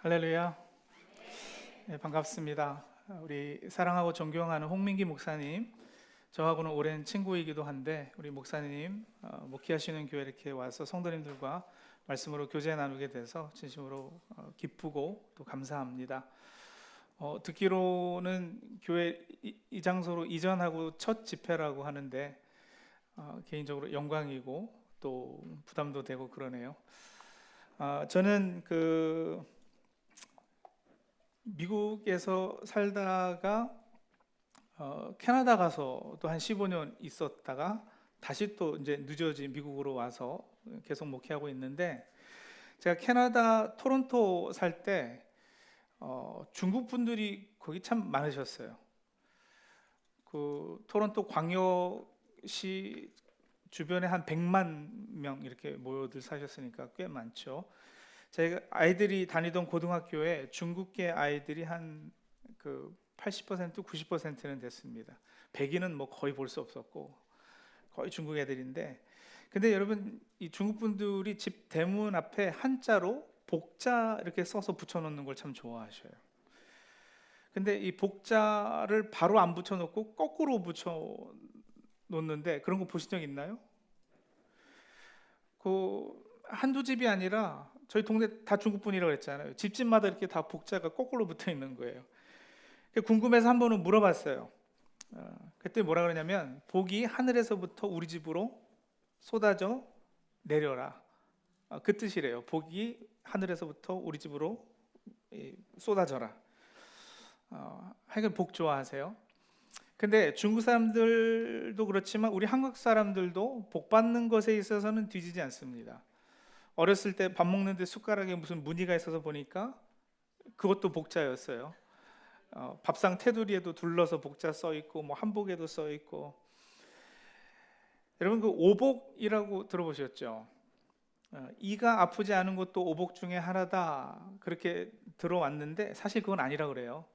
할렐루야. 네, 반갑습니다. 우리 사랑하고 존경하는 홍민기 목사님, 저하고는 오랜 친구이기도 한데 우리 목사님 목회하시는 교회 이렇게 와서 성도님들과 말씀으로 교제 나누게 돼서 진심으로 기쁘고 또 감사합니다. 듣기로는 교회 이 장소로 이전하고 첫 집회라고 하는데 개인적으로 영광이고 또 부담도 되고 그러네요. 저는 미국에서 살다가 캐나다 가서 또 한 15년 있었다가 다시 또 이제 늦어진 미국으로 와서 계속 목회하고 있는데, 제가 캐나다 토론토 살 때 중국 분들이 거기 참 많으셨어요. 그 토론토 광역시 주변에 한 100만 명 이렇게 모여들 사셨으니까 꽤 많죠. 제가 아이들이 다니던 고등학교에 중국계 아이들이 한 80% 90%는 됐습니다. 백인은 뭐 거의 볼 수 없었고 거의 중국 애들인데, 근데 여러분 이 중국 분들이 집 대문 앞에 한자로 복자 이렇게 써서 붙여놓는 걸 참 좋아하셔요. 근데 이 복자를 바로 안 붙여놓고 거꾸로 붙여놓는데, 그런 거 보신 적 있나요? 한두 집이 아니라 저희 동네 다 중국분이라고 했잖아요. 집집마다 이렇게 다 복자가 거꾸로 붙어 있는 거예요. 궁금해서 한 번은 물어봤어요. 그때 뭐라 그러냐면, 복이 하늘에서부터 우리 집으로 쏟아져 내려라, 그 뜻이래요. 복이 하늘에서부터 우리 집으로 쏟아져라. 하여간 복 좋아하세요. 근데 중국 사람들도 그렇지만 우리 한국 사람들도 복 받는 것에 있어서는 뒤지지 않습니다. 어렸을 때 밥 먹는데 숟가락에 무슨 무늬가 있어서 보니까 그것도 복자였어요. 밥상 테두리에도 둘러서 복자 써 있고, 뭐 한복에도 써 있고. 여러분 그 오복이라고 들어보셨죠? 이가 아프지 않은 것도 오복 중에 하나다, 그렇게 들어왔는데 사실 그건 아니라 그래요.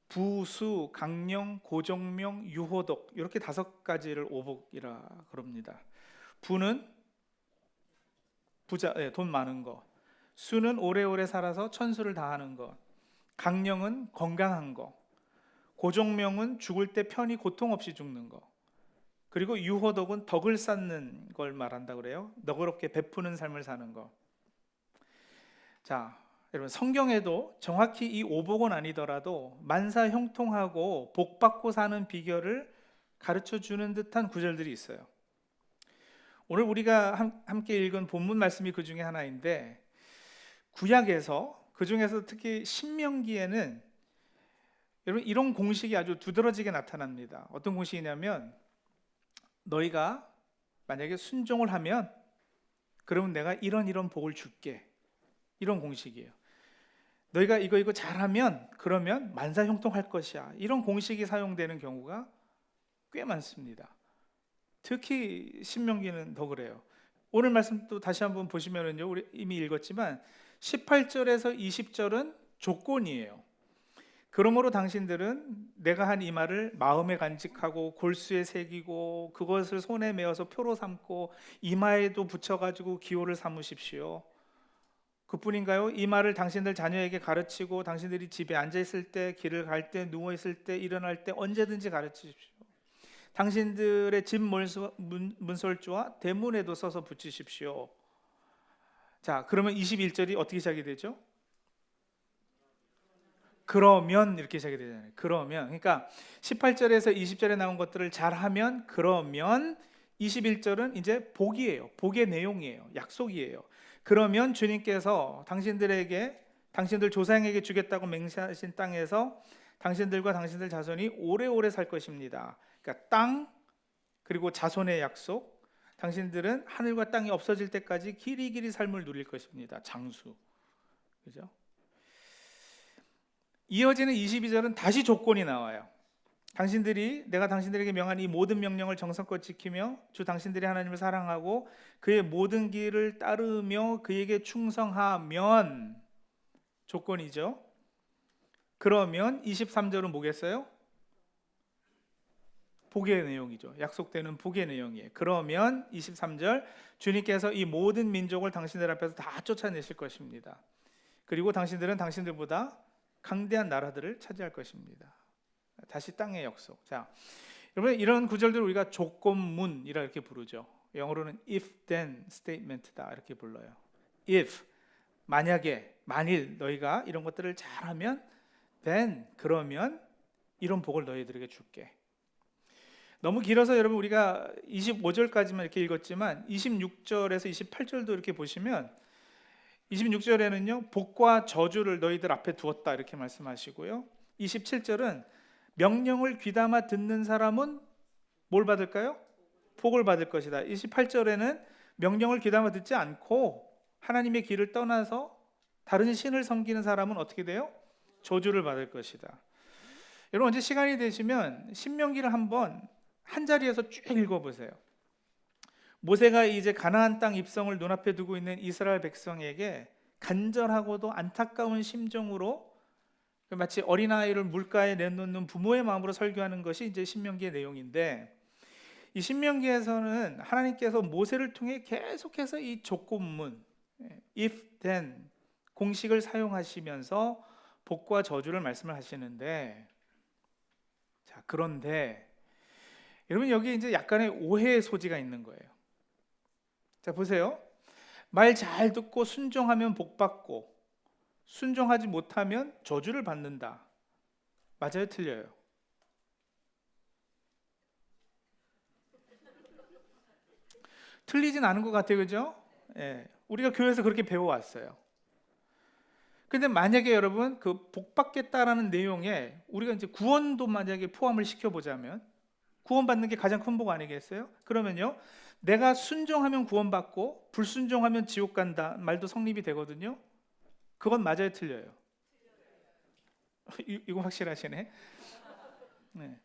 부수, 강령, 고정명, 유호덕, 이렇게 5가지를 오복이라 그럽니다. 부는 부자, 돈 많은 거. 수는 오래오래 살아서 천수를 다하는 것. 강령은 건강한 거. 고종명은 죽을 때 편히 고통 없이 죽는 거. 그리고 유호덕은 덕을 쌓는 걸 말한다 그래요. 너그럽게 베푸는 삶을 사는 거. 자, 여러분 성경에도 정확히 이 오복은 아니더라도 만사 형통하고 복 받고 사는 비결을 가르쳐 주는 듯한 구절들이 있어요. 오늘 우리가 함께 읽은 본문 말씀이 그 중에 하나인데, 구약에서 그 중에서 특히 신명기에는 여러분 이런 공식이 아주 두드러지게 나타납니다. 어떤 공식이냐면, 너희가 만약에 순종을 하면 그러면 내가 이런 복을 줄게, 이런 공식이에요. 너희가 이거 잘하면 그러면 만사형통할 것이야, 이런 공식이 사용되는 경우가 꽤 많습니다. 특히 신명기는 더 그래요. 오늘 말씀 또 다시 한번 보시면은요, 우리 이미 읽었지만 18절에서 20절은 조건이에요. 그러므로 당신들은 내가 한 이 말을 마음에 간직하고 골수에 새기고 그것을 손에 메어서 표로 삼고 이마에도 붙여가지고 기호를 삼으십시오. 그뿐인가요? 이 말을 당신들 자녀에게 가르치고 당신들이 집에 앉아 있을 때, 길을 갈 때, 누워 있을 때, 일어날 때 언제든지 가르치십시오. 당신들의 집 문설주와 대문에도 써서 붙이십시오. 자, 그러면 21절이 어떻게 시작이 되죠? 그러면, 이렇게 시작이 되잖아요. 그러면, 그러니까 18절에서 20절에 나온 것들을 잘하면, 그러면 21절은 이제 복이에요. 복의 내용이에요. 약속이에요. 그러면 주님께서 당신들에게, 당신들 조상에게 주겠다고 맹세하신 땅에서 당신들과 당신들 자손이 오래오래 살 것입니다. 그러니까 땅, 그리고 자손의 약속. 당신들은 하늘과 땅이 없어질 때까지 길이길이 삶을 누릴 것입니다. 장수. 그죠? 이어지는 22절은 다시 조건이 나와요. 내가 당신들에게 명한 이 모든 명령을 정성껏 지키며 주 당신들이 하나님을 사랑하고 그의 모든 길을 따르며 그에게 충성하면, 조건이죠. 그러면 23절은 뭐겠어요? 복의 내용이죠. 약속되는 복의 내용이에요. 그러면 23절, 주님께서 이 모든 민족을 당신들 앞에서 다 쫓아내실 것입니다. 그리고 당신들은 당신들보다 강대한 나라들을 차지할 것입니다. 다시 땅의 약속. 자, 여러분 이런 구절들을 우리가 조건문이라 이렇게 부르죠. 영어로는 if then statement다 이렇게 불러요. if 만약에 만일 너희가 이런 것들을 잘하면 then 그러면 이런 복을 너희들에게 줄게. 너무 길어서 여러분 우리가 25절까지만 이렇게 읽었지만 26절에서 28절도 이렇게 보시면 26절에는요 복과 저주를 너희들 앞에 두었다 이렇게 말씀하시고요. 27절은 명령을 귀담아 듣는 사람은 뭘 받을까요? 복을 받을 것이다. 28절에는 명령을 귀담아 듣지 않고 하나님의 길을 떠나서 다른 신을 섬기는 사람은 어떻게 돼요? 저주를 받을 것이다. 여러분 언제 시간이 되시면 신명기를 한번 한 자리에서 쭉 읽어보세요. 모세가 이제 가나안 땅 입성을 눈앞에 두고 있는 이스라엘 백성에게 간절하고도 안타까운 심정으로 마치 어린아이를 물가에 내놓는 부모의 마음으로 설교하는 것이 이제 신명기의 내용인데, 이 신명기에서는 하나님께서 모세를 통해 계속해서 이 조건문 if then 공식을 사용하시면서 복과 저주를 말씀을 하시는데, 자 그런데 여러분 여기 이제 약간의 오해의 소지가 있는 거예요. 자 보세요. 말 잘 듣고 순종하면 복 받고 순종하지 못하면 저주를 받는다. 맞아요, 틀려요? 틀리진 않은 것 같아요, 그죠? 예, 우리가 교회에서 그렇게 배워왔어요. 근데 만약에 여러분 그 복 받겠다라는 내용에 우리가 이제 구원도 만약에 포함을 시켜보자면 구원받는 게 가장 큰 복 아니겠어요? 그러면요 내가 순종하면 구원받고 불순종하면 지옥 간다 말도 성립이 되거든요. 그건 맞아요, 틀려요? 이거 확실하시네. 네.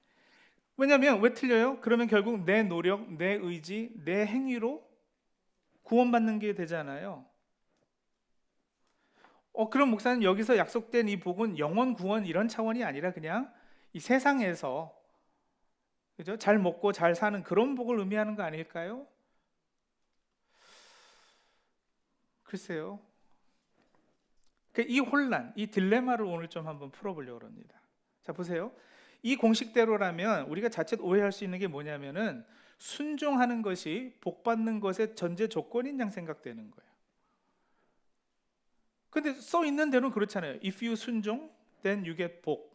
왜냐하면 왜 틀려요? 그러면 결국 내 노력, 내 의지, 내 행위로 구원받는 게 되잖아요. 그럼 목사님 여기서 약속된 이 복은 영원 구원 이런 차원이 아니라 그냥 이 세상에서 그죠? 잘 먹고 잘 사는 그런 복을 의미하는 거 아닐까요? 글쎄요. 이 혼란, 이 딜레마를 오늘 좀 한번 풀어보려고 합니다. 자 보세요. 이 공식대로라면 우리가 자칫 오해할 수 있는 게 뭐냐면은 순종하는 것이 복 받는 것의 전제 조건인 양 생각되는 거예요. 근데 써 있는 대로는 그렇잖아요. If you 순종, then you get 복.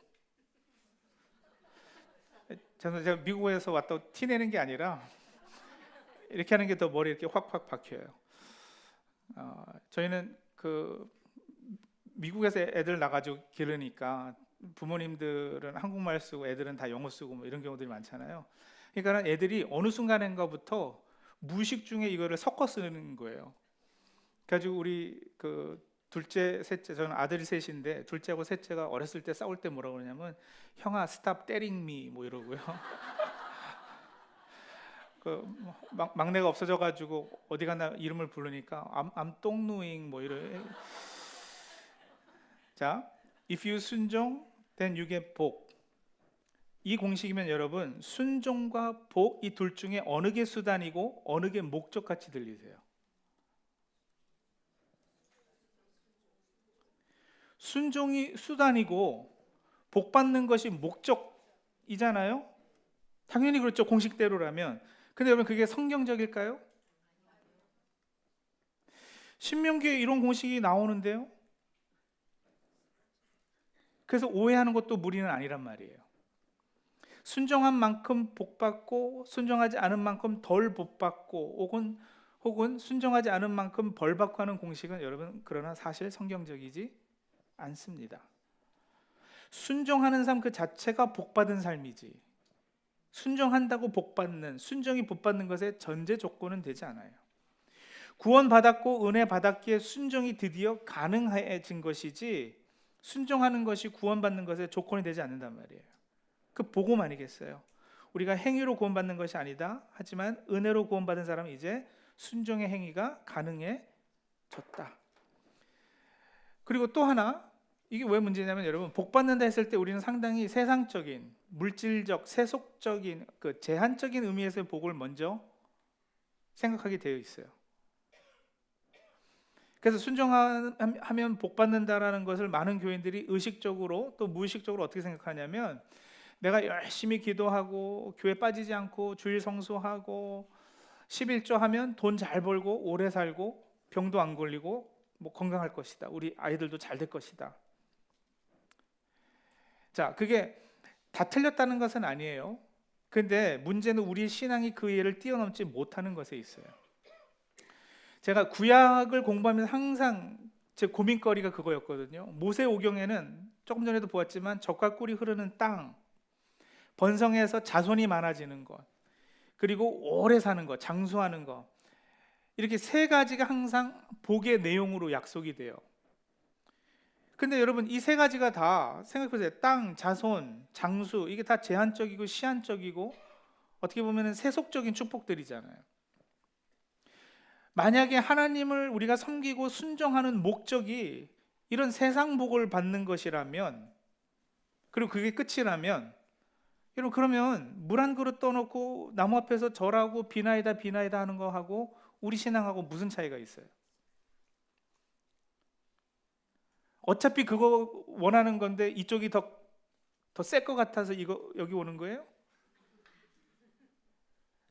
제가 미국에서 왔다고 티 내는 게 아니라 이렇게 하는 게 더 머리에 이렇게 확확 박혀요. 저희는 그 미국에서 애들 나가지고 기르니까 부모님들은 한국말 쓰고 애들은 다 영어 쓰고 뭐 이런 경우들이 많잖아요. 그러니까 애들이 어느 순간인가부터 무의식 중에 이거를 섞어 쓰는 거예요. 그래가지고 우리 그 둘째, 셋째, 저는 아들이 셋인데 둘째하고 셋째가 어렸을 때 싸울 때 뭐라고 그러냐면 형아 스탑 때링 미 뭐 이러고요. 그 막내가 없어져가지고 어디 가나 이름을 부르니까 I'm 똥누잉 뭐 이래. 자, if you 순종, then you get 복. 이 공식이면 여러분 순종과 복 이 둘 중에 어느 게 수단이고 어느 게 목적같이 들리세요? 순종이 수단이고 복 받는 것이 목적이잖아요. 당연히 그렇죠, 공식대로라면. 근데 여러분 그게 성경적일까요? 신명기에 이런 공식이 나오는데요. 그래서 오해하는 것도 무리는 아니란 말이에요. 순종한 만큼 복 받고 순종하지 않은 만큼 덜 복 받고 혹은 순종하지 않은 만큼 벌 받고 하는 공식은 여러분 그러나 사실 성경적이지 않습니다. 순종하는 삶 그 자체가 복 받은 삶이지 순종한다고 복 받는, 순종이 복 받는 것의 전제 조건은 되지 않아요. 구원 받았고 은혜 받았기에 순종이 드디어 가능해진 것이지 순종하는 것이 구원받는 것의 조건이 되지 않는단 말이에요. 그 복음 아니겠어요? 우리가 행위로 구원받는 것이 아니다. 하지만 은혜로 구원받은 사람은 이제 순종의 행위가 가능해졌다. 그리고 또 하나, 이게 왜 문제냐면 여러분 복 받는다 했을 때 우리는 상당히 세상적인, 물질적, 세속적인 그 제한적인 의미에서의 복을 먼저 생각하게 되어 있어요. 그래서 순종하면 복 받는다라는 것을 많은 교인들이 의식적으로 또 무의식적으로 어떻게 생각하냐면, 내가 열심히 기도하고 교회 빠지지 않고 주일 성수하고 11조 하면 돈 잘 벌고 오래 살고 병도 안 걸리고 뭐 건강할 것이다. 우리 아이들도 잘 될 것이다. 자, 그게 다 틀렸다는 것은 아니에요. 근데 문제는 우리 신앙이 그 예를 뛰어넘지 못하는 것에 있어요. 제가 구약을 공부하면서 항상 제 고민거리가 그거였거든요. 모세오경에는 조금 전에도 보았지만 젖과 꿀이 흐르는 땅, 번성해서 자손이 많아지는 것, 그리고 오래 사는 것, 장수하는 것, 이렇게 세 가지가 항상 복의 내용으로 약속이 돼요. 근데 여러분, 이 세 가지가 다 생각해보세요. 땅, 자손, 장수, 이게 다 제한적이고 시한적이고 어떻게 보면 세속적인 축복들이잖아요. 만약에 하나님을 우리가 섬기고 순종하는 목적이 이런 세상 복을 받는 것이라면, 그리고 그게 끝이라면, 여러분, 그러면 물 한 그릇 떠놓고 나무 앞에서 절하고 비나이다 비나이다 하는 거 하고 우리 신앙하고 무슨 차이가 있어요? 어차피 그거 원하는 건데 이쪽이 더 셀 것 같아서 이거 여기 오는 거예요?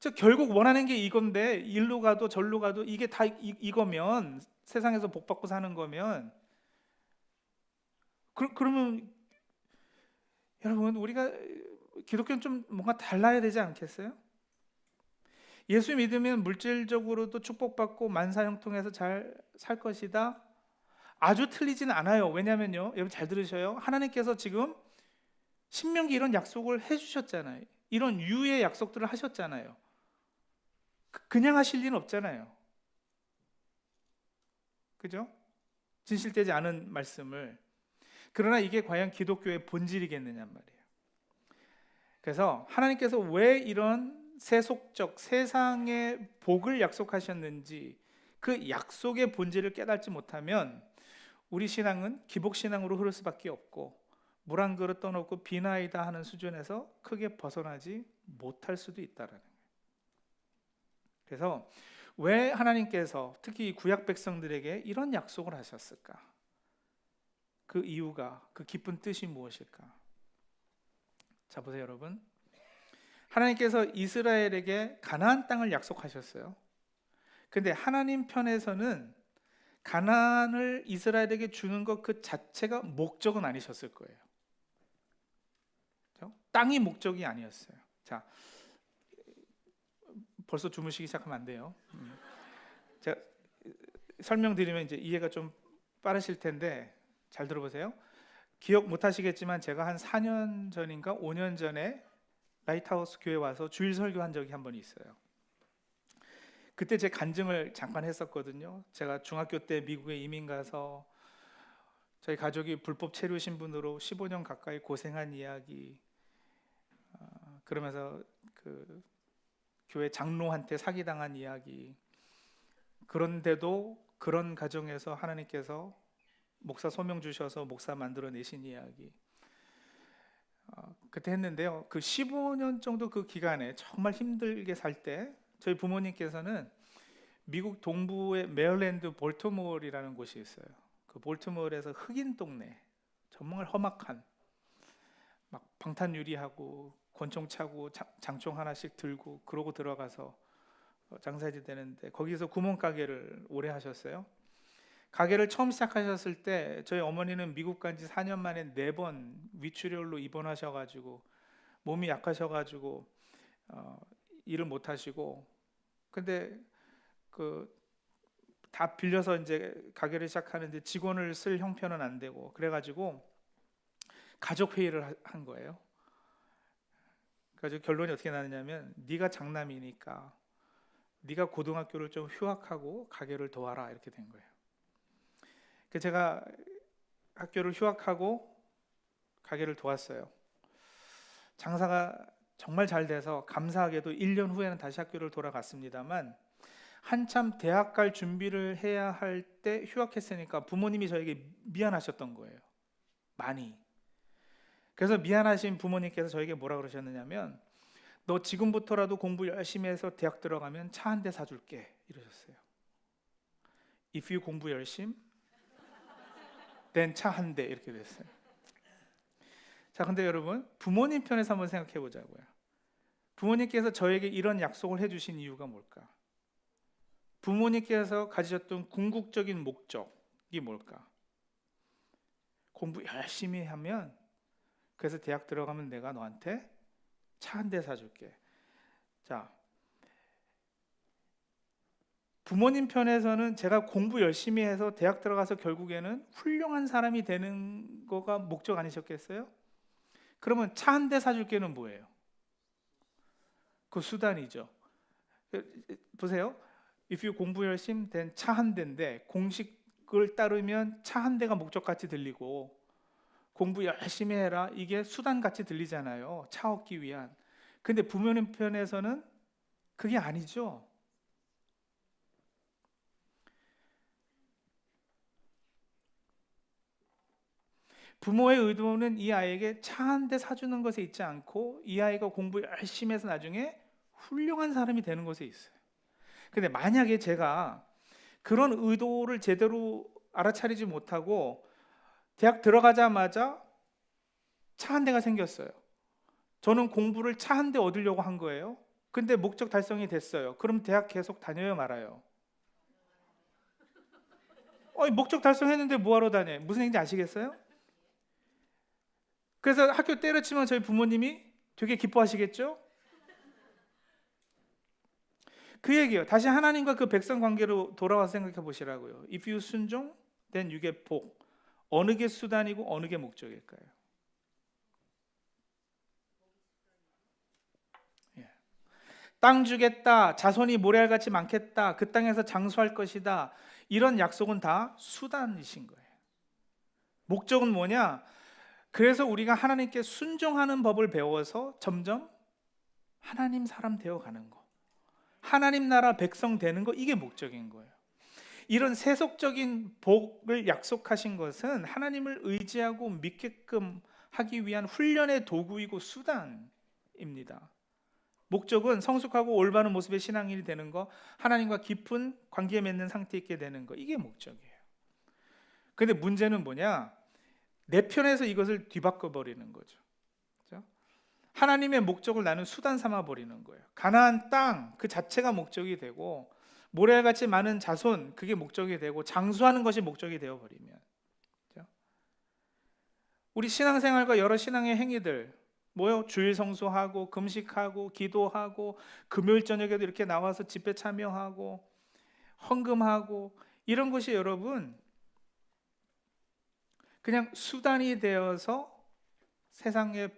저 결국 원하는 게 이건데, 일로 가도 절로 가도 이게 다 이거면, 세상에서 복 받고 사는 거면, 그러면 여러분, 우리가 기독교는 좀 뭔가 달라야 되지 않겠어요? 예수 믿으면 물질적으로도 축복받고 만사형통해서 잘 살 것이다, 아주 틀리진 않아요. 왜냐면요, 여러분 잘 들으셔요. 하나님께서 지금 신명기 이런 약속을 해주셨잖아요. 이런 유의 약속들을 하셨잖아요. 그냥 하실 리는 없잖아요. 그죠? 진실되지 않은 말씀을. 그러나 이게 과연 기독교의 본질이겠느냐 말이에요. 그래서 하나님께서 왜 이런 세속적 세상의 복을 약속하셨는지, 그 약속의 본질을 깨닫지 못하면 우리 신앙은 기복신앙으로 흐를 수밖에 없고, 물 한 그릇 떠놓고 비나이다 하는 수준에서 크게 벗어나지 못할 수도 있다라는 거예요. 그래서 왜 하나님께서 특히 구약 백성들에게 이런 약속을 하셨을까? 그 이유가, 그 깊은 뜻이 무엇일까? 자, 보세요 여러분. 하나님께서 이스라엘에게 가나안 땅을 약속하셨어요. 근데 하나님 편에서는 가나안을 이스라엘에게 주는 것 그 자체가 목적은 아니셨을 거예요. 그렇죠? 땅이 목적이 아니었어요. 자, 벌써 주무시기 시작하면 안 돼요. 제가 설명드리면 이제 이해가 좀 빠르실 텐데 잘 들어보세요. 기억 못 하시겠지만 제가 한 4년 전인가 5년 전에 라이트하우스 교회 와서 주일 설교한 적이 한 번 있어요. 그때 제 간증을 잠깐 했었거든요. 제가 중학교 때 미국에 이민 가서 저희 가족이 불법 체류 신분으로 15년 가까이 고생한 이야기, 그러면서 그 교회 장로한테 사기당한 이야기, 그런데도 그런 가정에서 하나님께서 목사 소명 주셔서 목사 만들어 내신 이야기, 그때 했는데요. 그 15년 정도 그 기간에 정말 힘들게 살 때 저희 부모님께서는 미국 동부의 메릴랜드 볼티모어이라는 곳이 있어요. 그 볼티모어에서 흑인 동네, 정말 험악한, 막 방탄 유리하고 권총 차고 장총 하나씩 들고 그러고 들어가서 장사해야 되는데, 거기서 구멍가게를 오래 하셨어요. 가게를 처음 시작하셨을 때 저희 어머니는 미국 간 지 4년 만에 4번 위축혈로 입원하셔가지고 몸이 약하셔가지고 일을 못 하시고, 근데 그 다 빌려서 이제 가게를 시작하는데 직원을 쓸 형편은 안 되고, 그래가지고 가족 회의를 한 거예요. 그래서 결론이 어떻게 나느냐면, 네가 장남이니까 네가 고등학교를 좀 휴학하고 가게를 도와라, 이렇게 된 거예요. 그래서 제가 학교를 휴학하고 가게를 도왔어요. 장사가 정말 잘 돼서 감사하게도 1년 후에는 다시 학교를 돌아갔습니다만, 한참 대학 갈 준비를 해야 할 때 휴학했으니까 부모님이 저에게 미안하셨던 거예요. 많이. 그래서 미안하신 부모님께서 저에게 뭐라 그러셨느냐면, 너 지금부터라도 공부 열심히 해서 대학 들어가면 차 한 대 사줄게, 이러셨어요. If you 공부 열심, then 차 한 대 이렇게 됐어요. 자, 근데 여러분 부모님 편에서 한번 생각해 보자고요. 부모님께서 저에게 이런 약속을 해주신 이유가 뭘까? 부모님께서 가지셨던 궁극적인 목적이 뭘까? 공부 열심히 하면, 그래서 대학 들어가면 내가 너한테 차 한 대 사줄게. 자, 부모님 편에서는 제가 공부 열심히 해서 대학 들어가서 결국에는 훌륭한 사람이 되는 거가 목적 아니셨겠어요? 그러면 차 한 대 사줄게는 뭐예요? 그 수단이죠. 보세요. If you 공부 열심, then 차 한 대인데 공식을 따르면 차 한 대가 목적같이 들리고 공부 열심히 해라 이게 수단같이 들리잖아요. 차 얻기 위한. 근데 부모님 편에서는 그게 아니죠. 부모의 의도는 이 아이에게 차 한 대 사주는 것에 있지 않고 이 아이가 공부 열심히 해서 나중에 훌륭한 사람이 되는 것에 있어요. 근데 만약에 제가 그런 의도를 제대로 알아차리지 못하고 대학 들어가자마자 차 한 대가 생겼어요. 저는 공부를 차 한 대 얻으려고 한 거예요. 근데 목적 달성이 됐어요. 그럼 대학 계속 다녀요, 말아요? 목적 달성했는데 뭐하러 다녀요? 무슨 얘기인지 아시겠어요? 그래서 학교 때려치면 저희 부모님이 되게 기뻐하시겠죠? 그 얘기예요. 다시 하나님과 그 백성 관계로 돌아와서 생각해 보시라고요. If you 순종, then you get 복. 어느 게 수단이고 어느 게 목적일까요? 땅 주겠다, 자손이 모래알같이 많겠다, 그 땅에서 장수할 것이다, 이런 약속은 다 수단이신 거예요. 목적은 뭐냐? 그래서 우리가 하나님께 순종하는 법을 배워서 점점 하나님 사람 되어가는 거, 하나님 나라 백성 되는 거, 이게 목적인 거예요. 이런 세속적인 복을 약속하신 것은 하나님을 의지하고 믿게끔 하기 위한 훈련의 도구이고 수단입니다. 목적은 성숙하고 올바른 모습의 신앙인이 되는 거, 하나님과 깊은 관계 맺는 상태 있게 되는 거, 이게 목적이에요. 근데 문제는 뭐냐? 내 편에서 이것을 뒤바꿔 버리는 거죠. 그렇죠? 하나님의 목적을 나는 수단 삼아 버리는 거예요. 가나안 땅 그 자체가 목적이 되고 모래알같이 많은 자손 그게 목적이 되고 장수하는 것이 목적이 되어 버리면, 그렇죠? 우리 신앙생활과 여러 신앙의 행위들 뭐요? 주일 성수하고 금식하고 기도하고 금요일 저녁에도 이렇게 나와서 집회 참여하고 헌금하고 이런 것이 여러분 그냥 수단이 되어서 세상에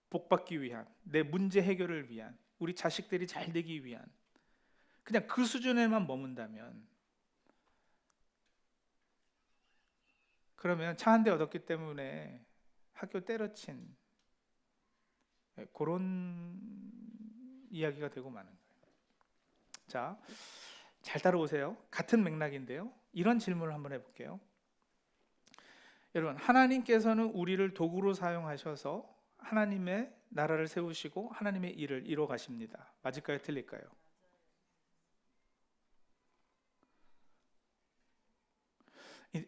복받기 위한, 내 문제 해결을 위한, 우리 자식들이 잘 되기 위한, 그냥 그 수준에만 머문다면, 그러면 차 한 대 얻었기 때문에 학교 때려친 그런 이야기가 되고 마는 거예요. 자, 잘 따라오세요. 같은 맥락인데요. 이런 질문을 한번 해볼게요. 여러분, 하나님께서는 우리를 도구로 사용하셔서 하나님의 나라를 세우시고 하나님의 일을 이루어 가십니다. 맞을까요? 틀릴까요?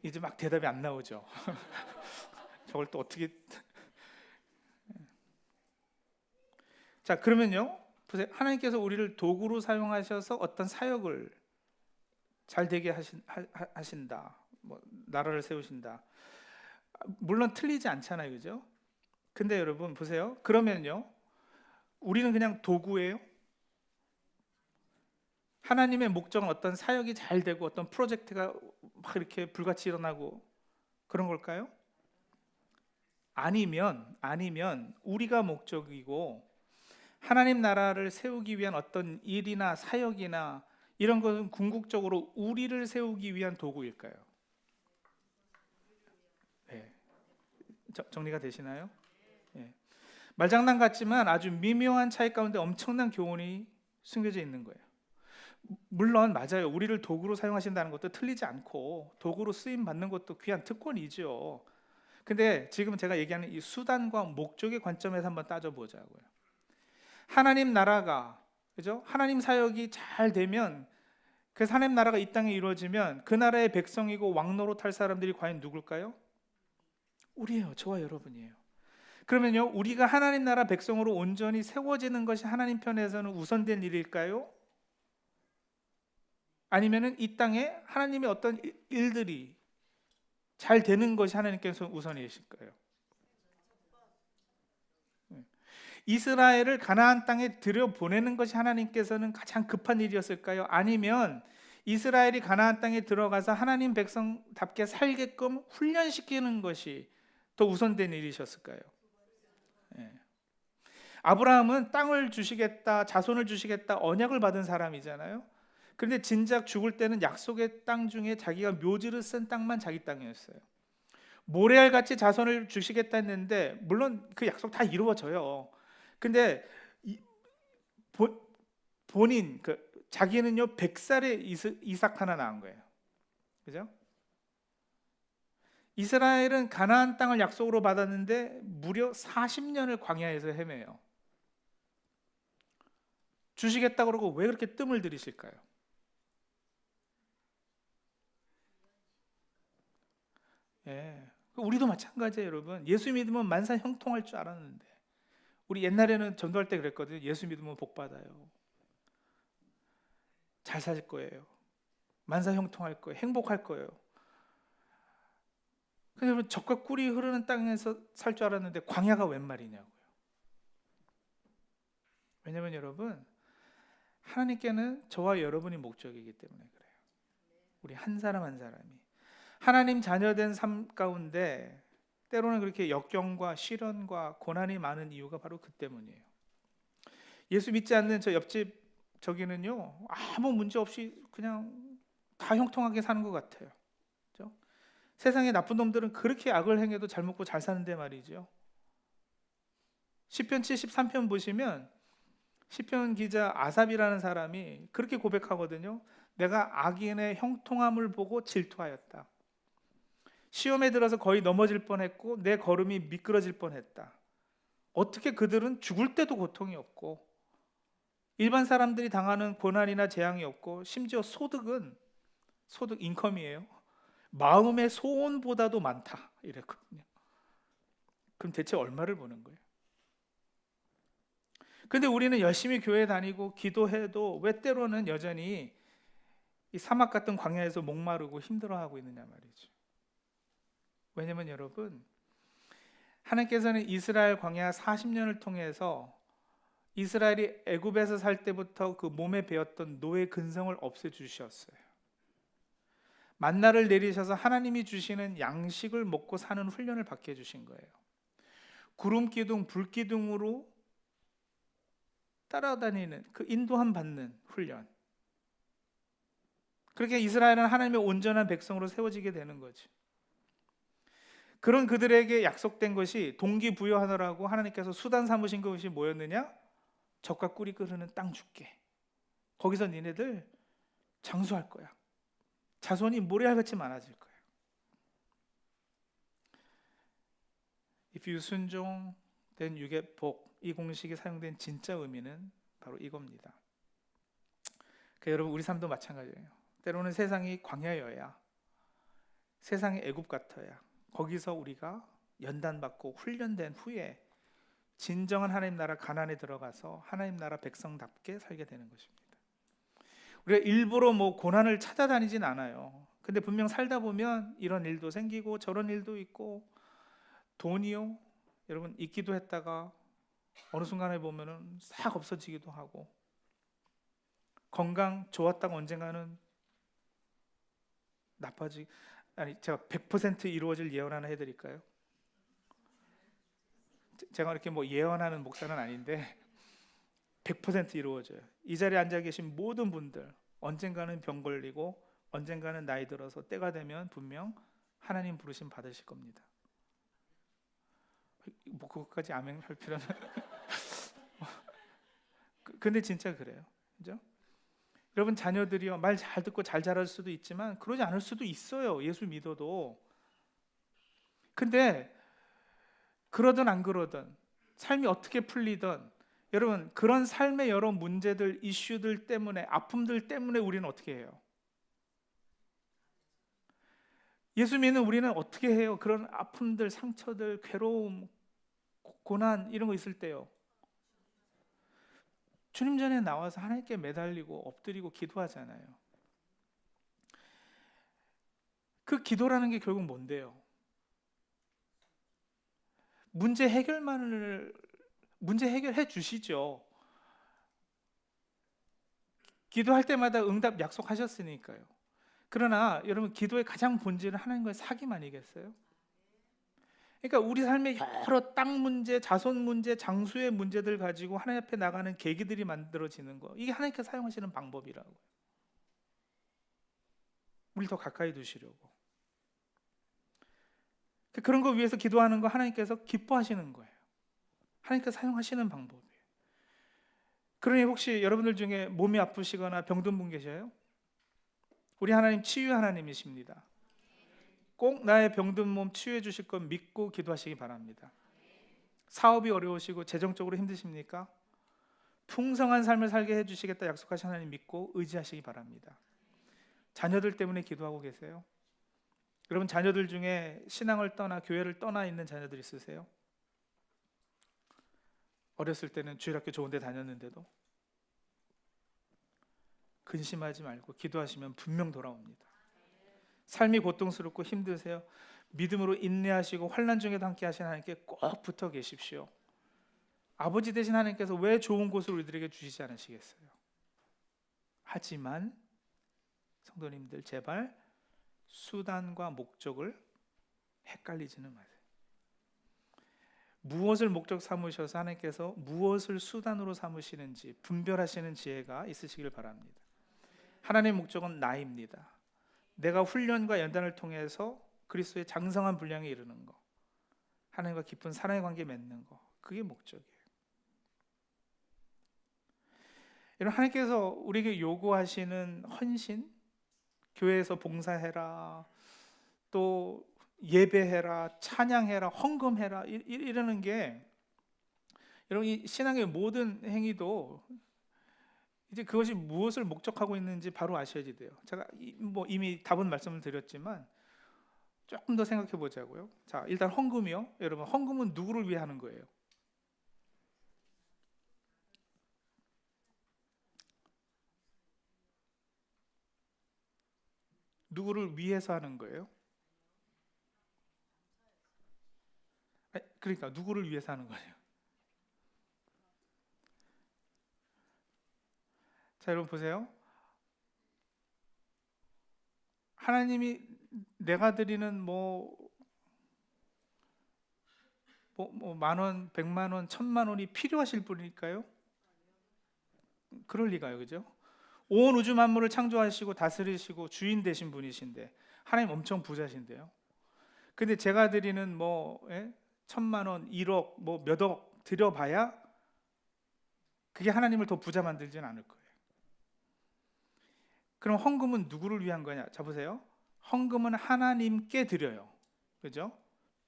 이제 막 대답이 안 나오죠. 저걸 또 어떻게 자, 그러면요, 보세요. 하나님께서 우리를 도구로 사용하셔서 어떤 사역을 잘 되게 하신다, 뭐 나라를 세우신다. 물론 틀리지 않잖아요, 그죠? 근데 여러분 보세요. 그러면요, 우리는 그냥 도구예요? 하나님의 목적은 어떤 사역이 잘 되고 어떤 프로젝트가 막 이렇게 불같이 일어나고 그런 걸까요? 아니면 우리가 목적이고 하나님 나라를 세우기 위한 어떤 일이나 사역이나 이런 것은 궁극적으로 우리를 세우기 위한 도구일까요? 네. 정리가 되시나요? 네. 말장난 같지만 아주 미묘한 차이 가운데 엄청난 교훈이 숨겨져 있는 거예요. 물론 맞아요. 우리를 도구로 사용하신다는 것도 틀리지 않고 도구로 쓰임 받는 것도 귀한 특권이죠. 근데 지금 제가 얘기하는 이 수단과 목적의 관점에서 한번 따져보자고요. 하나님 나라가, 그죠? 하나님 사역이 잘 되면 그래서 하나님 나라가 이 땅에 이루어지면 그 나라의 백성이고 왕노릇 할 사람들이 과연 누굴까요? 우리예요. 저와 여러분이에요. 그러면요, 우리가 하나님 나라 백성으로 온전히 세워지는 것이 하나님 편에서는 우선된 일일까요? 아니면은 이 땅에 하나님의 어떤 일들이 잘 되는 것이 하나님께서 우선이실까요? 이스라엘을 가나안 땅에 들여보내는 것이 하나님께서는 가장 급한 일이었을까요? 아니면 이스라엘이 가나안 땅에 들어가서 하나님 백성답게 살게끔 훈련시키는 것이 더 우선된 일이셨을까요? 예. 아브라함은 땅을 주시겠다, 자손을 주시겠다 언약을 받은 사람이잖아요. 그런데 진작 죽을 때는 약속의 땅 중에 자기가 묘지를 쓴 땅만 자기 땅이었어요. 모래알같이 자손을 주시겠다 했는데 물론 그 약속 다 이루어져요. 근데 본인 자기는요 100살에 이삭 하나 낳은 거예요. 그죠? 이스라엘은 가나안 땅을 약속으로 받았는데 무려 40년을 광야에서 헤매요. 주시겠다 그러고 왜 그렇게 뜸을 들이실까요? 예. 우리도 마찬가지예요, 여러분. 예수 믿으면 만사 형통할 줄 알았는데 우리 옛날에는 전도할 때 그랬거든요. 예수 믿으면 복 받아요. 잘 살 거예요. 만사 형통할 거예요. 행복할 거예요. 근데 여러분 젖과 꿀이 흐르는 땅에서 살 줄 알았는데 광야가 웬 말이냐고요. 왜냐하면 여러분 하나님께는 저와 여러분이 목적이기 때문에 그래요. 우리 한 사람 한 사람이 하나님 자녀된 삶 가운데 때로는 그렇게 역경과 시련과 고난이 많은 이유가 바로 그 때문이에요. 예수 믿지 않는 저 옆집 저기는요 아무 문제 없이 그냥 다 형통하게 사는 것 같아요. 그렇죠? 세상에 나쁜 놈들은 그렇게 악을 행해도 잘 먹고 잘 사는데 말이죠. 시편 73편 보시면 시편 기자 아삽이라는 사람이 그렇게 고백하거든요. 내가 악인의 형통함을 보고 질투하였다. 시험에 들어서 거의 넘어질 뻔했고 내 걸음이 미끄러질 뻔했다. 어떻게 그들은 죽을 때도 고통이 없고 일반 사람들이 당하는 고난이나 재앙이 없고 심지어 소득 인컴이에요. 마음의 소원보다도 많다 이랬거든요. 그럼 대체 얼마를 버는 거예요? 근데 우리는 열심히 교회 다니고 기도해도 왜 때로는 여전히 이 사막 같은 광야에서 목마르고 힘들어하고 있느냐 말이죠. 왜냐면 여러분 하나님께서는 이스라엘 광야 40년을 통해서 이스라엘이 애굽에서 살 때부터 그 몸에 배었던 노예 근성을 없애주셨어요. 만나를 내리셔서 하나님이 주시는 양식을 먹고 사는 훈련을 받게 해주신 거예요. 구름 기둥, 불 기둥으로 따라다니는 그 인도함 받는 훈련. 그렇게 이스라엘은 하나님의 온전한 백성으로 세워지게 되는 거죠. 그런 그들에게 약속된 것이 동기부여하느라고 하나님께서 수단 삼으신 것이 뭐였느냐? 젖과 꿀이 흐르는 땅 줄게. 거기서 니네들 장수할 거야. 자손이 모래알같이 많아질 거야. If you 순종, then you get 복. 이 공식이 사용된 진짜 의미는 바로 이겁니다. 그러니까 여러분 우리 삶도 마찬가지예요. 때로는 세상이 광야여야, 세상이 애굽 같아야 거기서 우리가 연단받고 훈련된 후에 진정한 하나님 나라 가나안에 들어가서 하나님 나라 백성답게 살게 되는 것입니다. 우리가 일부러 고난을 찾아다니진 않아요. 근데 분명 살다 보면 이런 일도 생기고 저런 일도 있고 돈이요 여러분 있기도 했다가 어느 순간에 보면은 싹 없어지기도 하고 건강 좋았다가 언젠가는 제가 100% 이루어질 예언 하나 해드릴까요? 제가 이렇게 예언하는 목사는 아닌데 100% 이루어져요. 이 자리에 앉아 계신 모든 분들 언젠가는 병 걸리고 언젠가는 나이 들어서 때가 되면 분명 하나님 부르심 받으실 겁니다. 그것까지 아멘 할 필요는 근데 진짜 그래요. 그죠? 여러분 자녀들이요 말 잘 듣고 잘 자랄 수도 있지만 그러지 않을 수도 있어요. 예수 믿어도. 근데 그러든 안 그러든 삶이 어떻게 풀리든 여러분 그런 삶의 여러 문제들, 이슈들 때문에 아픔들 때문에 우리는 어떻게 해요? 예수 믿는 우리는 어떻게 해요? 그런 아픔들, 상처들, 괴로움, 고난 이런 거 있을 때요. 주님 전에 나와서 하나님께 매달리고 엎드리고 기도하잖아요. 그 기도라는 게 결국 뭔데요? 문제 해결해 주시죠. 기도할 때마다 응답 약속하셨으니까요. 그러나 여러분, 기도의 가장 본질은 하나님과의 사귐 아니겠어요? 그러니까 우리 삶의 여러 땅 문제, 자손 문제, 장수의 문제들 가지고 하나님 앞에 나가는 계기들이 만들어지는 거, 이게 하나님께서 사용하시는 방법이라고요. 우리 더 가까이 두시려고. 그런 거 위해서 기도하는 거 하나님께서 기뻐하시는 거예요. 하나님께서 사용하시는 방법이에요. 그러니 혹시 여러분들 중에 몸이 아프시거나 병든 분 계셔요? 우리 하나님 치유 하나님이십니다. 꼭 나의 병든 몸 치유해 주실 건 믿고 기도하시기 바랍니다. 사업이 어려우시고 재정적으로 힘드십니까? 풍성한 삶을 살게 해주시겠다 약속하신 하나님 믿고 의지하시기 바랍니다. 자녀들 때문에 기도하고 계세요? 여러분, 자녀들 중에 신앙을 떠나 교회를 떠나 있는 자녀들 있으세요? 어렸을 때는 주일학교 좋은 데 다녔는데도. 근심하지 말고 기도하시면 분명 돌아옵니다. 삶이 고통스럽고 힘드세요? 믿음으로 인내하시고 환난 중에도 함께 하시는 하나님께 꼭 붙어 계십시오. 아버지 되신 하나님께서 왜 좋은 곳을 우리들에게 주시지 않으시겠어요? 하지만 성도님들, 제발 수단과 목적을 헷갈리지는 마세요. 무엇을 목적 삼으셔서 하나님께서 무엇을 수단으로 삼으시는지 분별하시는 지혜가 있으시길 바랍니다. 하나님의 목적은 나입니다. 내가 훈련과 연단을 통해서 그리스도의 장성한 분량에 이르는 거, 하나님과 깊은 사랑의 관계 맺는 거, 그게 목적이에요. 여러분, 하나님께서 우리에게 요구하시는 헌신, 교회에서 봉사해라, 또 예배해라, 찬양해라, 헌금해라, 이러는 게, 여러분, 이 신앙의 모든 행위도 이제 그것이 무엇을 목적하고 있는지 바로 아셔야지 돼요. 제가 이미 답은 말씀을 드렸지만 조금 더 생각해 보자고요. 자, 일단 헌금이요. 여러분, 헌금은 누구를 위해 하는 거예요? 누구를 위해서 하는 거예요? 그러니까 누구를 위해서 하는 거예요? 자, 여러분 보세요. 하나님이 내가 드리는 만 원, 100만 원, 1000만 원이 필요하실 분일까요? 그럴 리가요, 그죠? 온 우주 만물을 창조하시고 다스리시고 주인 되신 분이신데, 하나님 엄청 부자신데요. 근데 제가 드리는 1000만 원, 1억, 몇억 드려봐야 그게 하나님을 더 부자 만들지는 않을 거예요. 그럼 헌금은 누구를 위한 거냐? 자, 보세요. 헌금은 하나님께 드려요. 그죠?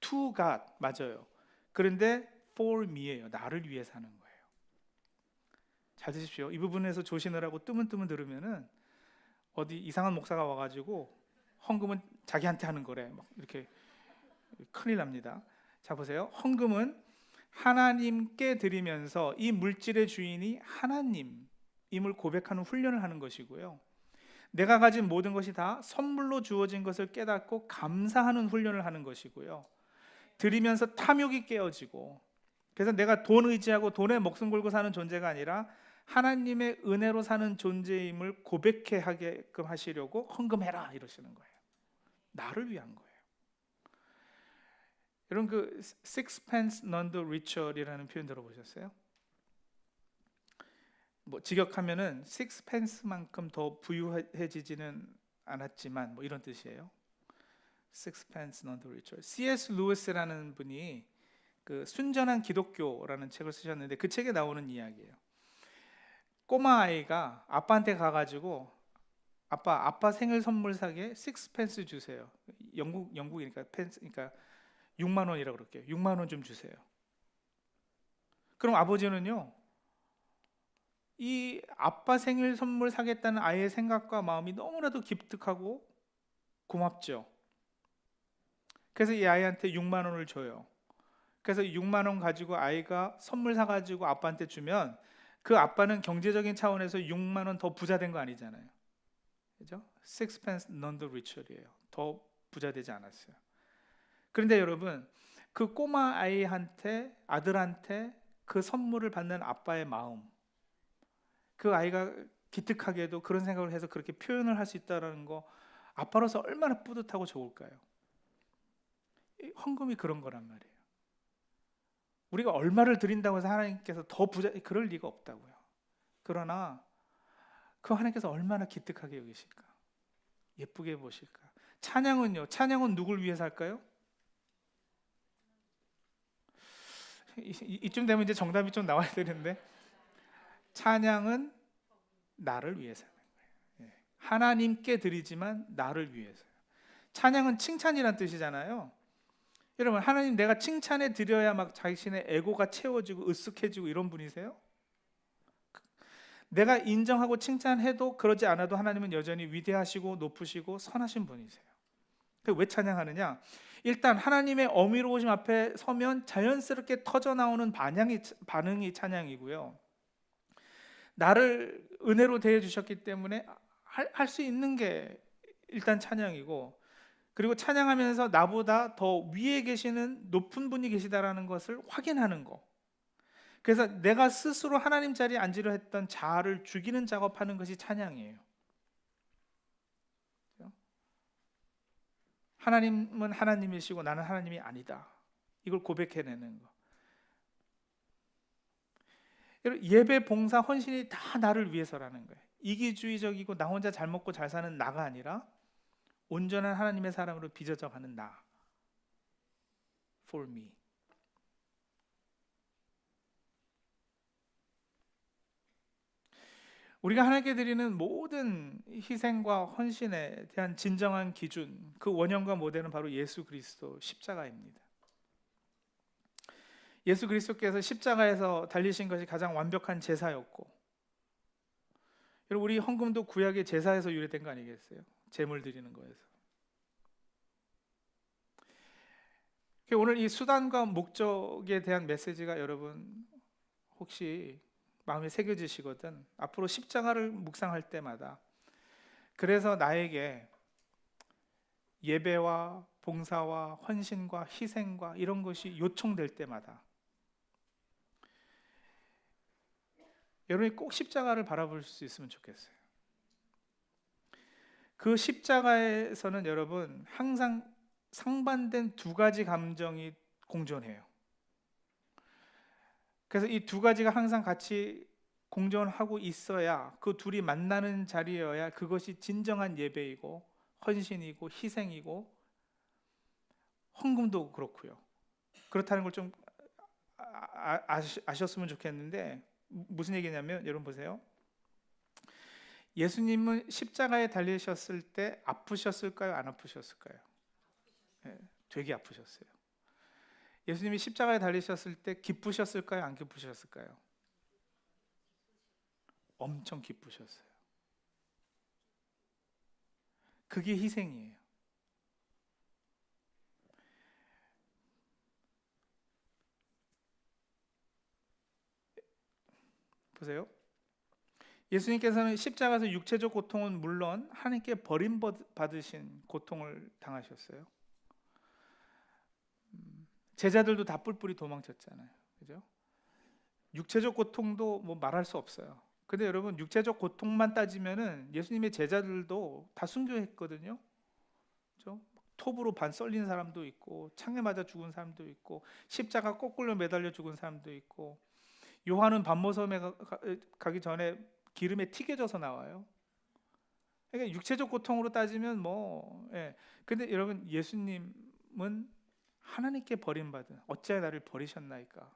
To God, 맞아요. 그런데 for me예요. 나를 위해서 하는 거예요. 잘 드십시오. 이 부분에서 조신을 하고 뜨문뜨문 들으면은 어디 이상한 목사가 와가지고 헌금은 자기한테 하는 거래, 막 이렇게 큰일 납니다. 자, 보세요. 헌금은 하나님께 드리면서 이 물질의 주인이 하나님임을 고백하는 훈련을 하는 것이고요. 내가 가진 모든 것이 다 선물로 주어진 것을 깨닫고 감사하는 훈련을 하는 것이고요. 드리면서 탐욕이 깨어지고, 그래서 내가 돈 의지하고 돈에 목숨 걸고 사는 존재가 아니라 하나님의 은혜로 사는 존재임을 고백해 하게끔 하시려고 헌금해라 이러시는 거예요. 나를 위한 거예요. 여러분, 그 sixpence none the richer이라는 표현 들어보셨어요? 직역하면은 sixpence만큼 더 부유해지지는 않았지만 이런 뜻이에요. Sixpence none the richer. C.S. 루이스라는 분이 그 순전한 기독교라는 책을 쓰셨는데 그 책에 나오는 이야기예요. 꼬마 아이가 아빠한테 가가지고 아빠 생일 선물 사게 6펜스 주세요. 영국이니까 그러니까 6만 원이라고 그럴게요. 6만 원 좀 주세요. 그럼 아버지는요, 이 아빠 생일 선물 사겠다는 아이의 생각과 마음이 너무나도 기특하고 고맙죠. 그래서 이 아이한테 6만 원을 줘요. 그래서 6만 원 가지고 아이가 선물 사가지고 아빠한테 주면 그 아빠는 경제적인 차원에서 6만 원 더 부자 된 거 아니잖아요. 그죠? Sixpence none the richer이에요. 더 부자 되지 않았어요. 그런데 여러분, 그 꼬마 아이한테, 아들한테 그 선물을 받는 아빠의 마음, 그 아이가 기특하게도 그런 생각을 해서 그렇게 표현을 할 수 있다는 거, 아빠로서 얼마나 뿌듯하고 좋을까요? 헌금이 그런 거란 말이에요. 우리가 얼마를 드린다고 해서 하나님께서 더 부자, 그럴 리가 없다고요. 그러나 그 하나님께서 얼마나 기특하게 여기실까, 예쁘게 보실까. 찬양은요, 찬양은 누굴 위해서 할까요? 이쯤 되면 이제 정답이 좀 나와야 되는데, 찬양은 나를 위해서 하는 거예요. 하나님께 드리지만 나를 위해서요. 찬양은 칭찬이란 뜻이잖아요. 여러분, 하나님 내가 칭찬해 드려야 막 자신의 에고가 채워지고 으쓱해지고 이런 분이세요? 내가 인정하고 칭찬해도 그러지 않아도 하나님은 여전히 위대하시고 높으시고 선하신 분이세요. 왜 찬양하느냐? 일단 하나님의 어미로우심 앞에 서면 자연스럽게 터져나오는 반응이 찬양이고요. 나를 은혜로 대해주셨기 때문에 할 수 있는 게 일단 찬양이고, 그리고 찬양하면서 나보다 더 위에 계시는 높은 분이 계시다라는 것을 확인하는 거. 그래서 내가 스스로 하나님 자리에 앉으려 했던 자아를 죽이는 작업하는 것이 찬양이에요. 하나님은 하나님이시고 나는 하나님이 아니다, 이걸 고백해내는 거. 예배, 봉사, 헌신이 다 나를 위해서라는 거예요. 이기주의적이고 나 혼자 잘 먹고 잘 사는 나가 아니라 온전한 하나님의 사람으로 빚어져 가는 나. For me. 우리가 하나님께 드리는 모든 희생과 헌신에 대한 진정한 기준, 그 원형과 모델은 바로 예수 그리스도 십자가입니다. 예수 그리스도께서 십자가에서 달리신 것이 가장 완벽한 제사였고, 여러분, 우리 헌금도 구약의 제사에서 유래된 거 아니겠어요? 제물 드리는 거에서. 오늘 이 수단과 목적에 대한 메시지가 여러분 혹시 마음에 새겨지시거든, 앞으로 십자가를 묵상할 때마다, 그래서 나에게 예배와 봉사와 헌신과 희생과 이런 것이 요청될 때마다 여러분이 꼭 십자가를 바라볼 수 있으면 좋겠어요. 그 십자가에서는 여러분 항상 상반된 두 가지 감정이 공존해요. 그래서 이 두 가지가 항상 같이 공존하고 있어야, 그 둘이 만나는 자리여야 그것이 진정한 예배이고 헌신이고 희생이고 헌금도 그렇고요. 그렇다는 걸 좀 아셨으면 좋겠는데, 무슨 얘기냐면, 여러분 보세요. 예수님은 십자가에 달리셨을 때 아프셨을까요? 안 아프셨을까요? 네, 되게 아프셨어요. 예수님이 십자가에 달리셨을 때 기쁘셨을까요? 안 기쁘셨을까요? 엄청 기쁘셨어요. 그게 희생이에요. 보세요. 예수님께서는 십자가에서 육체적 고통은 물론 하나님께 버림받으신 고통을 당하셨어요. 제자들도 다 뿔뿔이 도망쳤잖아요. 그죠? 육체적 고통도 뭐 말할 수 없어요. 근데 여러분, 육체적 고통만 따지면은 예수님의 제자들도 다 순교했거든요. 그죠? 톱으로 반 썰린 사람도 있고, 창에 맞아 죽은 사람도 있고, 십자가 거꾸로 매달려 죽은 사람도 있고, 요한은 반모섬에 가기 전에 기름에 튀겨져서 나와요. 그러니까 육체적 고통으로 따지면 뭐, 예. 근데 여러분, 예수님은 하나님께 버림받은, 어찌하여 나를 버리셨나이까,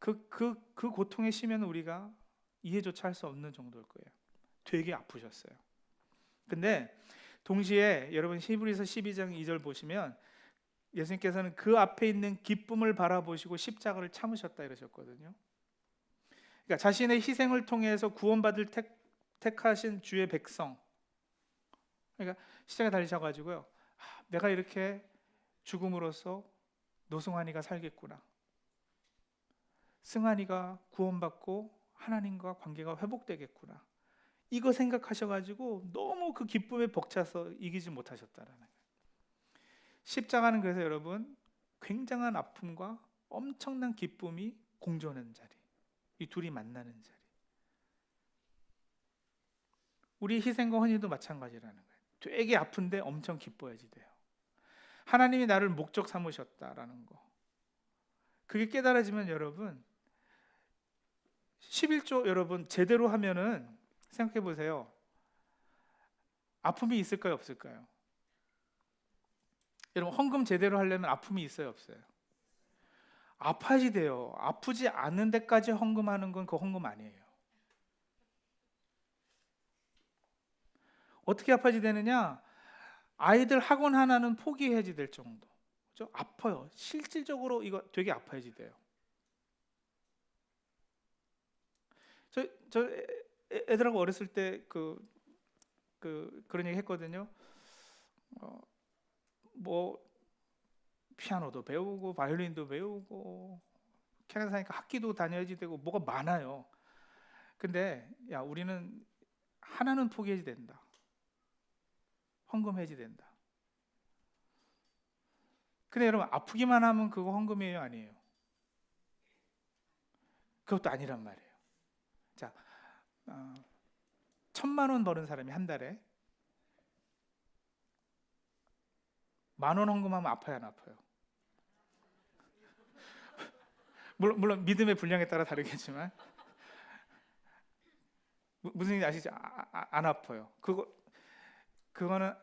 그 고통의 심연은 우리가 이해조차 할 수 없는 정도일 거예요. 되게 아프셨어요. 근데 동시에 여러분 히브리서 12장 2절 보시면 예수님께서는 그 앞에 있는 기쁨을 바라보시고 십자가를 참으셨다 이러셨거든요. 그러니까 자신의 희생을 통해서 구원받을 택하신 주의 백성, 그러니까 십자가에 달리셔가지고요, 내가 이렇게 죽음으로써 노승환이가 살겠구나. 승환이가 구원받고 하나님과 관계가 회복되겠구나. 이거 생각하셔가지고 너무 그 기쁨에 벅차서 이기지 못하셨다라는 거예요. 십자가는 그래서 여러분 굉장한 아픔과 엄청난 기쁨이 공존하는 자리, 이 둘이 만나는 자리. 우리 희생과 헌신도 마찬가지라는 거예요. 되게 아픈데 엄청 기뻐야지 돼요. 하나님이 나를 목적 삼으셨다라는 거, 그게 깨달아지면 여러분 11조 여러분 제대로 하면은 생각해 보세요. 아픔이 있을까요, 없을까요? 여러분 헌금 제대로 하려면 아픔이 있어요, 없어요? 아파야지 돼요. 아프지 않은 데까지 헌금하는 건 그 헌금 아니에요. 어떻게 아파야지 되느냐? 아이들 학원 하나는 포기해야지 될 정도. 그죠? 아파요. 실질적으로 이거 되게 아파야지 돼요. 저 애들하고 어렸을 때 그런 얘기 했거든요. 뭐 피아노도 배우고 바이올린도 배우고 캐나다 사니까 학기도 다녀야지 되고 뭐가 많아요. 근데 야, 우리는 하나는 포기해야지 된다. 헌금해야지 된다. 근데 여러분 아프기만 하면 그거 헌금이에요, 아니에요? 그것도 아니란 말이에요. 자, 1,000만 원 버는 사람이 한 달에 10,000원 헌금하면 아파요, 안 아파요? 물론 믿음의 분량에 따라 다르겠지만 무슨 얘기인지 아시죠? 안 아파요. 그거는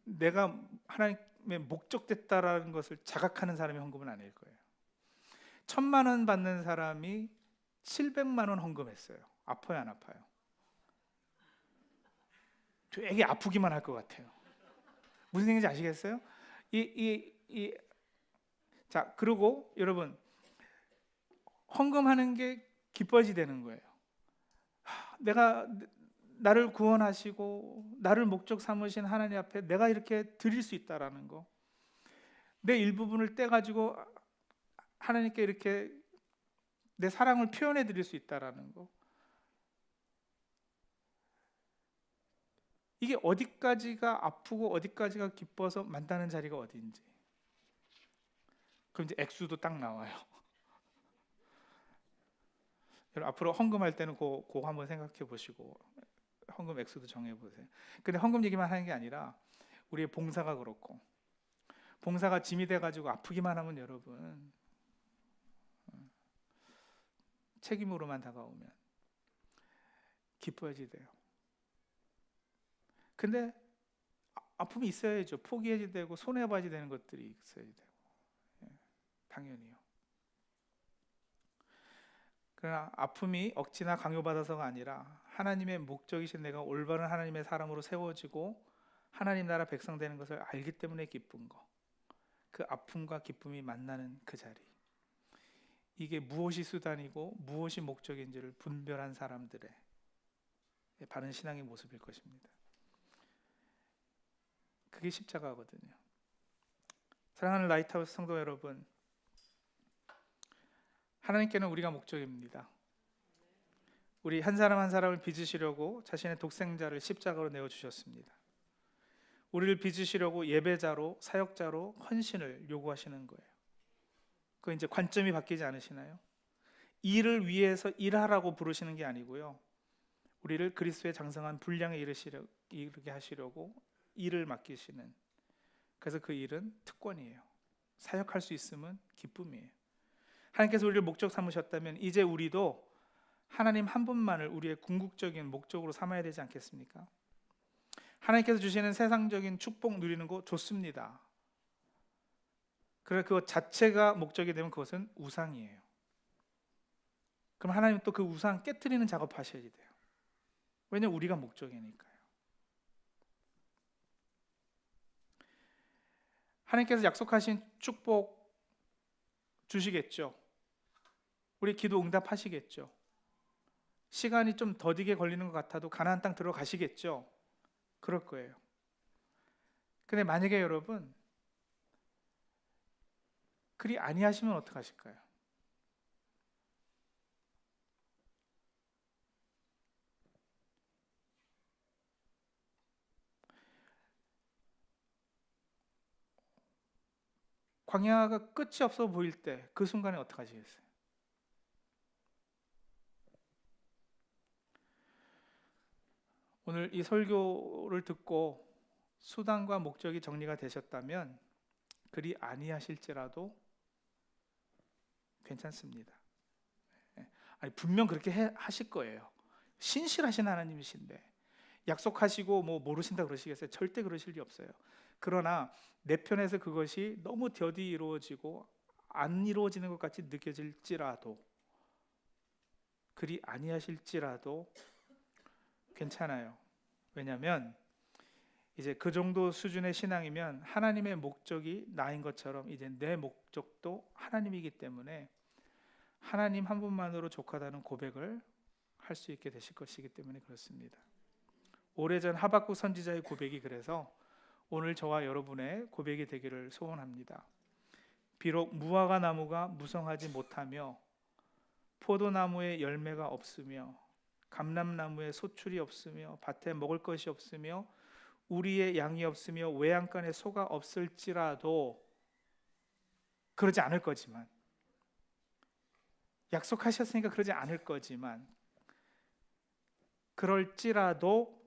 내가 하나님의 목적됐다라는 것을 자각하는 사람이 헌금은 아닐 거예요. 1,000만 원 받는 사람이 700만 원 헌금했어요. 아파요, 안 아파요? 되게 아프기만 할 것 같아요. 무슨 얘기인지 아시겠어요? 자, 그리고 여러분 헌금하는 게 기뻐야지 되는 거예요. 내가 나를 구원하시고 나를 목적 삼으신 하나님 앞에 내가 이렇게 드릴 수 있다라는 거, 내 일부분을 떼가지고 하나님께 이렇게 내 사랑을 표현해 드릴 수 있다라는 거, 이게 어디까지가 아프고 어디까지가 기뻐서 만나는 자리가 어디인지. 그럼 이제 액수도 딱 나와요. 여러분 앞으로 헌금할 때는 그거 한번 생각해 보시고 헌금 액수도 정해 보세요. 근데 헌금 얘기만 하는 게 아니라 우리의 봉사가 그렇고, 봉사가 짐이 돼 가지고 아프기만 하면 여러분 책임으로만 다가오면 기뻐야지 돼요. 근데 아픔이 있어야죠. 포기해야지 되고 손해봐야지 되는 것들이 있어야 되고, 당연히요. 그러나 아픔이 억지나 강요받아서가 아니라 하나님의 목적이신 내가 올바른 하나님의 사람으로 세워지고 하나님 나라 백성 되는 것을 알기 때문에 기쁜 거, 그 아픔과 기쁨이 만나는 그 자리, 이게 무엇이 수단이고 무엇이 목적인지를 분별한 사람들의 바른 신앙의 모습일 것입니다. 그게 십자가거든요. 사랑하는 라이트하우스 성도 여러분, 하나님께는 우리가 목적입니다. 우리 한 사람 한 사람을 빚으시려고 자신의 독생자를 십자가로 내어주셨습니다. 우리를 빚으시려고 예배자로, 사역자로 헌신을 요구하시는 거예요. 그 이제 관점이 바뀌지 않으시나요? 일을 위해서 일하라고 부르시는 게 아니고요, 우리를 그리스도의 장성한 분량에 이르게 하시려고 일을 맡기시는, 그래서 그 일은 특권이에요. 사역할 수 있으면 기쁨이에요. 하나님께서 우리를 목적 삼으셨다면 이제 우리도 하나님 한 분만을 우리의 궁극적인 목적으로 삼아야 되지 않겠습니까? 하나님께서 주시는 세상적인 축복 누리는 거 좋습니다. 그러나 그것 자체가 목적이 되면 그것은 우상이에요. 그럼 하나님 또 그 우상 깨트리는 작업하셔야 돼요. 왜냐하면 우리가 목적이니까요. 하나님께서 약속하신 축복 주시겠죠. 우리 기도 응답하시겠죠. 시간이 좀 더디게 걸리는 것 같아도 가나안 땅 들어가시겠죠. 그럴 거예요. 근데 만약에 여러분 그리 아니하시면 어떡하실까요? 광야가 끝이 없어 보일 때 그 순간에 어떡하시겠어요? 오늘 이 설교를 듣고 수단과 목적이 정리가 되셨다면 그리 아니하실지라도 괜찮습니다. 아니, 분명 그렇게 하실 거예요. 신실하신 하나님이신데 약속하시고 뭐 모르신다 그러시겠어요? 절대 그러실 리 없어요. 그러나 내 편에서 그것이 너무 더디 이루어지고 안 이루어지는 것 같이 느껴질지라도, 그리 아니하실지라도 괜찮아요. 왜냐하면 이제 그 정도 수준의 신앙이면 하나님의 목적이 나인 것처럼 이제 내 목적도 하나님이기 때문에 하나님 한 분만으로 족하다는 고백을 할 수 있게 되실 것이기 때문에 그렇습니다. 오래전 하박국 선지자의 고백이 그래서 오늘 저와 여러분의 고백이 되기를 소원합니다. 비록 무화과 나무가 무성하지 못하며 포도나무에 열매가 없으며 감람나무에 소출이 없으며 밭에 먹을 것이 없으며 우리의 양이 없으며 외양간에 소가 없을지라도, 그러지 않을 거지만, 약속하셨으니까 그러지 않을 거지만, 그럴지라도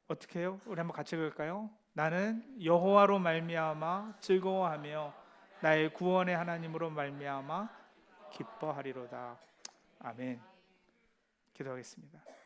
어떻게 해요? 우리 한번 같이 읽을까요? 나는 여호와로 말미암아 즐거워하며 나의 구원의 하나님으로 말미암아 기뻐하리로다. 아멘. 기도하겠습니다.